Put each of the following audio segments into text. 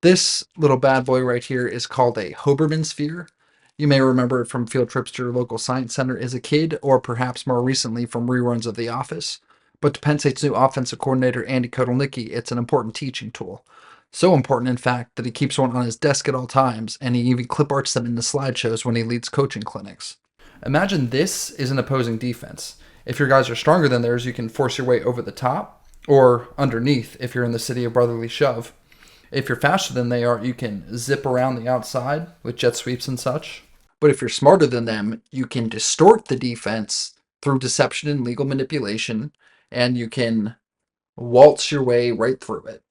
This little bad boy right here is called a Hoberman sphere. You may remember it from field trips to your local science center as a kid, or perhaps more recently from reruns of The Office. But to Penn State's new offensive coordinator, Andy Kotelnicki, it's an important teaching tool. So important, in fact, that he keeps one on his desk at all times, and he even clip arts them into slideshows when he leads coaching clinics. Imagine this is an opposing defense. If your guys are stronger than theirs, you can force your way over the top, or underneath if you're in the city of brotherly shove. If you're faster than they are, you can zip around the outside with jet sweeps and such. But if you're smarter than them, you can distort the defense through deception and legal manipulation, and you can waltz your way right through it.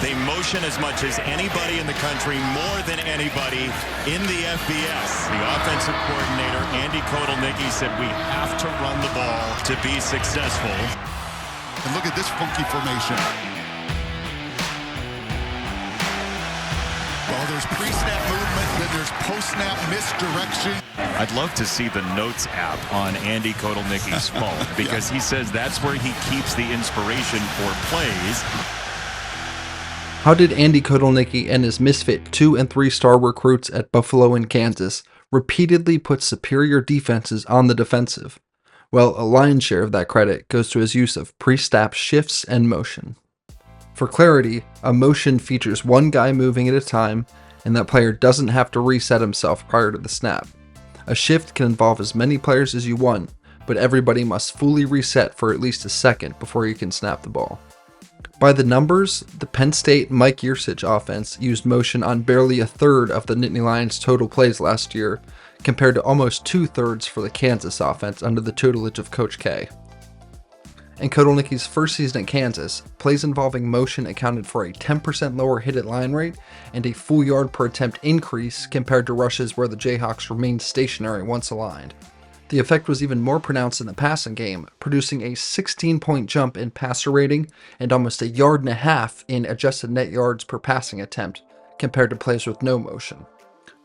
They motion as much as anybody in the country, more than anybody in the FBS. The offensive coordinator, Andy Kotelnicki, said we have to run the ball to be successful. And look at this funky formation. Well, there's pre-snap movement, then there's post-snap misdirection. I'd love to see the Notes app on Andy Kotelnicki's phone because he says that's where he keeps the inspiration for plays. How did Andy Kotelnicki and his misfit 2- and 3-star recruits at Buffalo and Kansas repeatedly put superior defenses on the defensive? Well, a lion's share of that credit goes to his use of pre-snap shifts and motion. For clarity, a motion features one guy moving at a time, and that player doesn't have to reset himself prior to the snap. A shift can involve as many players as you want, but everybody must fully reset for at least a second before you can snap the ball. By the numbers, the Penn State Mike Yurcich offense used motion on barely a third of the Nittany Lions' total plays last year, compared to almost 2/3 for the Kansas offense under the tutelage of Coach K. In Kotelnicki's first season at Kansas, plays involving motion accounted for a 10% lower hit at line rate and a full yard per attempt increase compared to rushes where the Jayhawks remained stationary once aligned. The effect was even more pronounced in the passing game, producing a 16-point jump in passer rating and almost 1.5 yards in adjusted net yards per passing attempt compared to plays with no motion.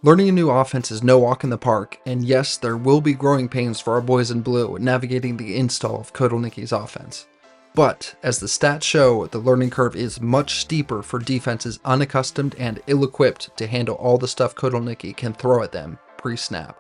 Learning a new offense is no walk in the park, and yes, there will be growing pains for our boys in blue navigating the install of Kotelnicki's offense. But, as the stats show, the learning curve is much steeper for defenses unaccustomed and ill-equipped to handle all the stuff Kotelnicki can throw at them pre-snap.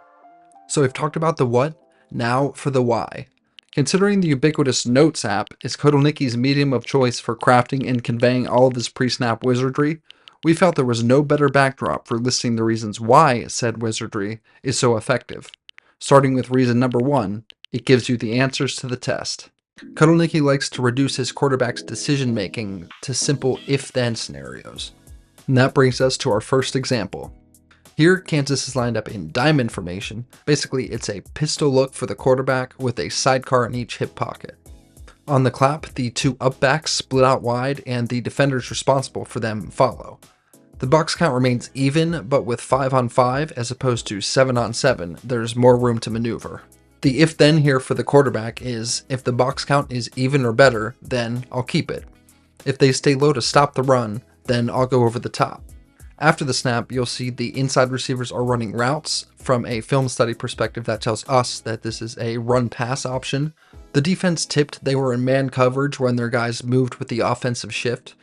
So we've talked about the what, now for the why. Considering the ubiquitous Notes app is Kotelnicki's medium of choice for crafting and conveying all of his pre-snap wizardry, we felt there was no better backdrop for listing the reasons why said wizardry is so effective. Starting with reason number 1, it gives you the answers to the test. Kotelnicki likes to reduce his quarterback's decision-making to simple if-then scenarios. And that brings us to our first example. Here, Kansas is lined up in diamond formation. Basically, it's a pistol look for the quarterback with a sidecar in each hip pocket. On the clap, the 2 upbacks split out wide and the defenders responsible for them follow. The box count remains even, but with 5-on-5 as opposed to 7-on-7, there's more room to maneuver. The if-then here for the quarterback is, if the box count is even or better, then I'll keep it. If they stay low to stop the run, then I'll go over the top. After the snap, you'll see the inside receivers are running routes. From a film study perspective, that tells us that this is a run-pass option. The defense tipped they were in man coverage when their guys moved with the offensive shift.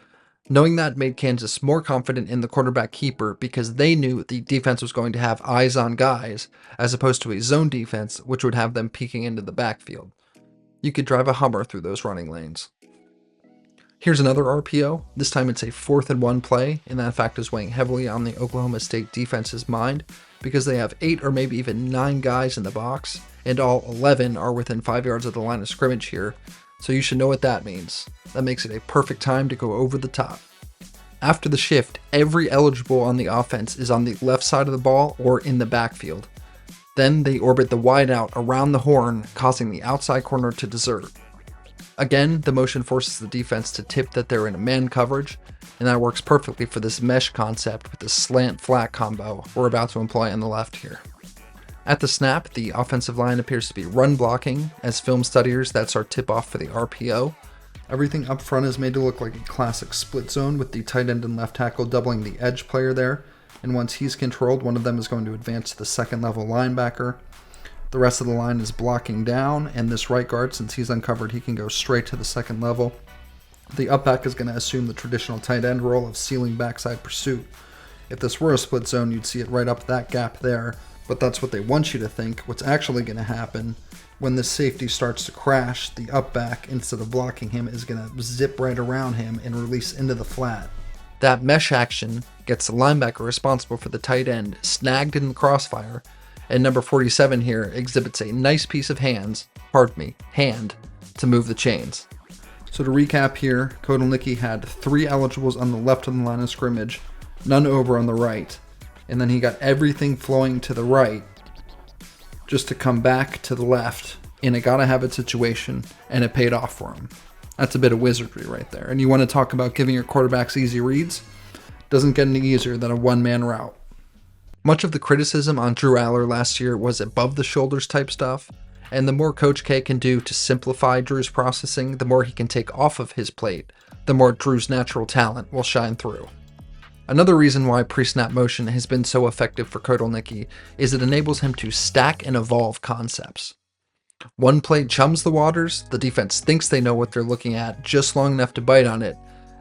Knowing that made Kansas more confident in the quarterback keeper because they knew the defense was going to have eyes on guys, as opposed to a zone defense, which would have them peeking into the backfield. You could drive a Hummer through those running lanes. Here's another RPO. This time it's a 4th-and-1 play, and that fact is weighing heavily on the Oklahoma State defense's mind because they have 8 or maybe even 9 guys in the box, and all 11 are within 5 yards of the line of scrimmage here, so you should know what that means. That makes it a perfect time to go over the top. After the shift, every eligible on the offense is on the left side of the ball or in the backfield. Then they orbit the wide out around the horn, causing the outside corner to desert. Again, the motion forces the defense to tip that they're in a man coverage, and that works perfectly for this mesh concept with the slant-flat combo we're about to employ on the left here. At the snap, the offensive line appears to be run blocking. As film studiers, that's our tip-off for the RPO. Everything up front is made to look like a classic split zone with the tight end and left tackle doubling the edge player there, and once he's controlled, one of them is going to advance to the second-level linebacker. The rest of the line is blocking down, and this right guard, since he's uncovered, he can go straight to the second level. The up back is going to assume the traditional tight end role of sealing backside pursuit, If this were a split zone, you'd see it right up that gap there, but that's what they want you to think. What's actually going to happen when this safety starts to crash, the up back, instead of blocking him, is going to zip right around him and release into the flat. That mesh action gets the linebacker responsible for the tight end snagged in the crossfire, and number 47 here exhibits a nice piece of hand to move the chains. So to recap here, Kotelnicki had 3 eligibles on the left of the line of scrimmage, none over on the right, and then he got everything flowing to the right just to come back to the left in a gotta-have-it situation, and it paid off for him. That's a bit of wizardry right there. And you want to talk about giving your quarterbacks easy reads? Doesn't get any easier than a one-man route. Much of the criticism on Drew Aller last year was above-the-shoulders type stuff, and the more Coach K can do to simplify Drew's processing, the more he can take off of his plate, the more Drew's natural talent will shine through. Another reason why pre-snap motion has been so effective for Kotelnicki is it enables him to stack and evolve concepts. One play chums the waters, the defense thinks they know what they're looking at just long enough to bite on it,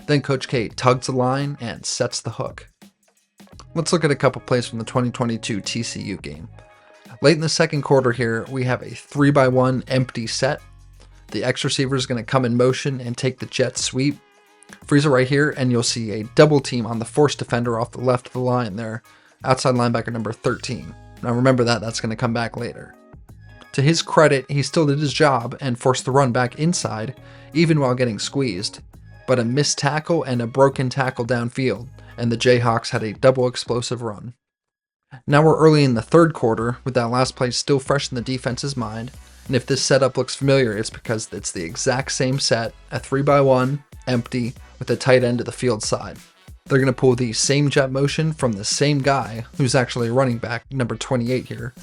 then Coach K tugs the line and sets the hook. Let's look at a couple plays from the 2022 TCU game. Late in the second quarter here, we have a 3x1 empty set. The X receiver is going to come in motion and take the jet sweep. Freeze it right here, and you'll see a double team on the force defender off the left of the line there, outside linebacker number 13. Now remember that's going to come back later. To his credit, he still did his job and forced the run back inside, even while getting squeezed. But a missed tackle and a broken tackle downfield, and the Jayhawks had a double explosive run. Now we're early in the third quarter, with that last play still fresh in the defense's mind, and if this setup looks familiar, it's because it's the exact same set, a 3x1, empty, with a tight end to the field side. They're going to pull the same jet motion from the same guy, who's actually a running back, number 28 here,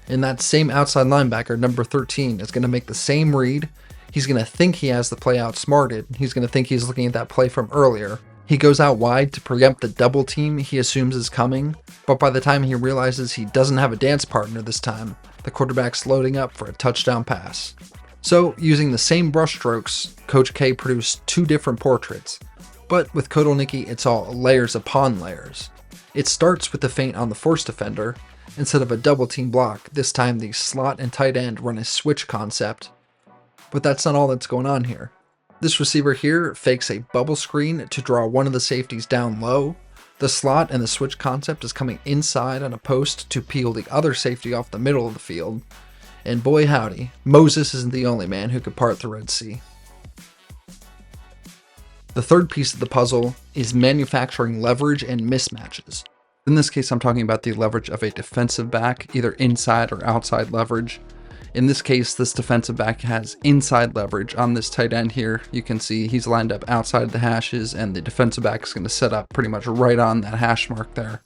and that same outside linebacker, number 13, is going to make the same read. He's going to think he has the play outsmarted. He's going to think he's looking at that play from earlier. He goes out wide to preempt the double team he assumes is coming, but by the time he realizes he doesn't have a dance partner this time, the quarterback's loading up for a touchdown pass. So, using the same brushstrokes, Coach K produced 2 different portraits, but with Kotelnicki, it's all layers upon layers. It starts with the feint on the force defender. Instead of a double team block, this time the slot and tight end run a switch concept. But that's not all that's going on here. This receiver here fakes a bubble screen to draw one of the safeties down low. The slot and the switch concept is coming inside on a post to peel the other safety off the middle of the field. And boy howdy, Moses isn't the only man who could part the Red Sea. The third piece of the puzzle is manufacturing leverage and mismatches. In this case, I'm talking about the leverage of a defensive back, either inside or outside leverage. In this case, this defensive back has inside leverage on this tight end here. You can see he's lined up outside the hashes, and the defensive back is going to set up pretty much right on that hash mark there.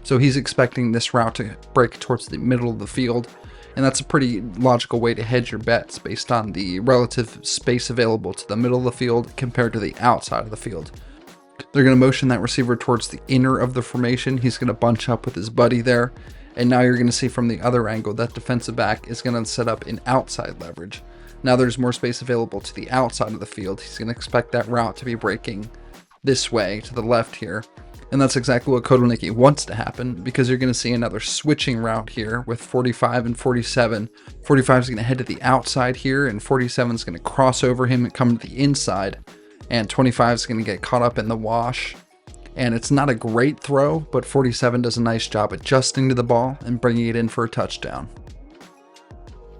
So he's expecting this route to break towards the middle of the field, and that's a pretty logical way to hedge your bets based on the relative space available to the middle of the field compared to the outside of the field. They're going to motion that receiver towards the inner of the formation. He's going to bunch up with his buddy there. And now you're going to see from the other angle that defensive back is going to set up an outside leverage. Now there's more space available to the outside of the field. He's going to expect that route to be breaking this way to the left here. And that's exactly what Kotelnicki wants to happen, because you're going to see another switching route here with 45 and 47. 45 is going to head to the outside here, and 47 is going to cross over him and come to the inside. And 25 is going to get caught up in the wash. And it's not a great throw, but 47 does a nice job adjusting to the ball and bringing it in for a touchdown.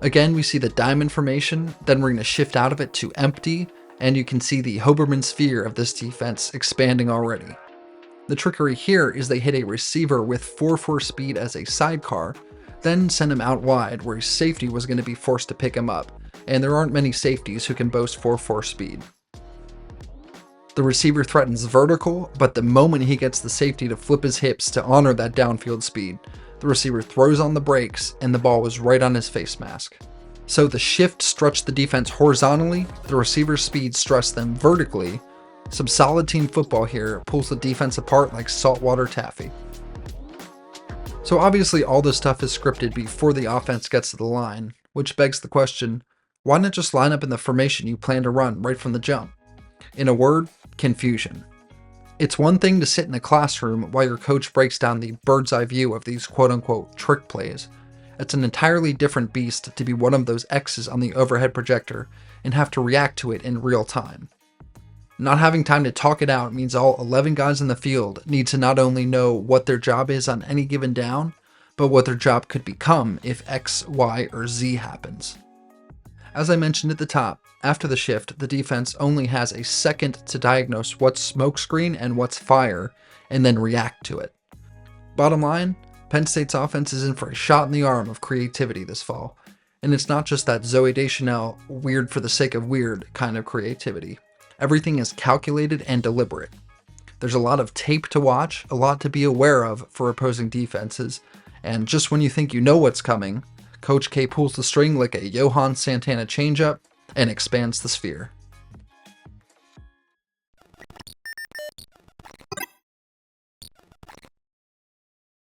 Again, we see the diamond formation, then we're going to shift out of it to empty, and you can see the Hoberman sphere of this defense expanding already. The trickery here is they hit a receiver with 4-4 speed as a sidecar, then send him out wide where his safety was going to be forced to pick him up, and there aren't many safeties who can boast 4-4 speed. The receiver threatens vertical, but the moment he gets the safety to flip his hips to honor that downfield speed, the receiver throws on the brakes and the ball was right on his face mask. So the shift stretched the defense horizontally, the receiver's speed stressed them vertically. Some solid team football here pulls the defense apart like saltwater taffy. So obviously all this stuff is scripted before the offense gets to the line, which begs the question, why not just line up in the formation you plan to run right from the jump? In a word, confusion. It's one thing to sit in a classroom while your coach breaks down the bird's eye view of these quote-unquote trick plays. It's an entirely different beast to be one of those X's on the overhead projector and have to react to it in real time. Not having time to talk it out means all 11 guys in the field need to not only know what their job is on any given down, but what their job could become if X, Y, or Z happens. As I mentioned at the top, after the shift, the defense only has a second to diagnose what's smokescreen and what's fire, and then react to it. Bottom line, Penn State's offense is in for a shot in the arm of creativity this fall, and it's not just that Zooey Deschanel weird for the sake of weird kind of creativity. Everything is calculated and deliberate. There's a lot of tape to watch, a lot to be aware of for opposing defenses, and just when you think you know what's coming, Coach K pulls the string like a Johan Santana changeup and expands the sphere.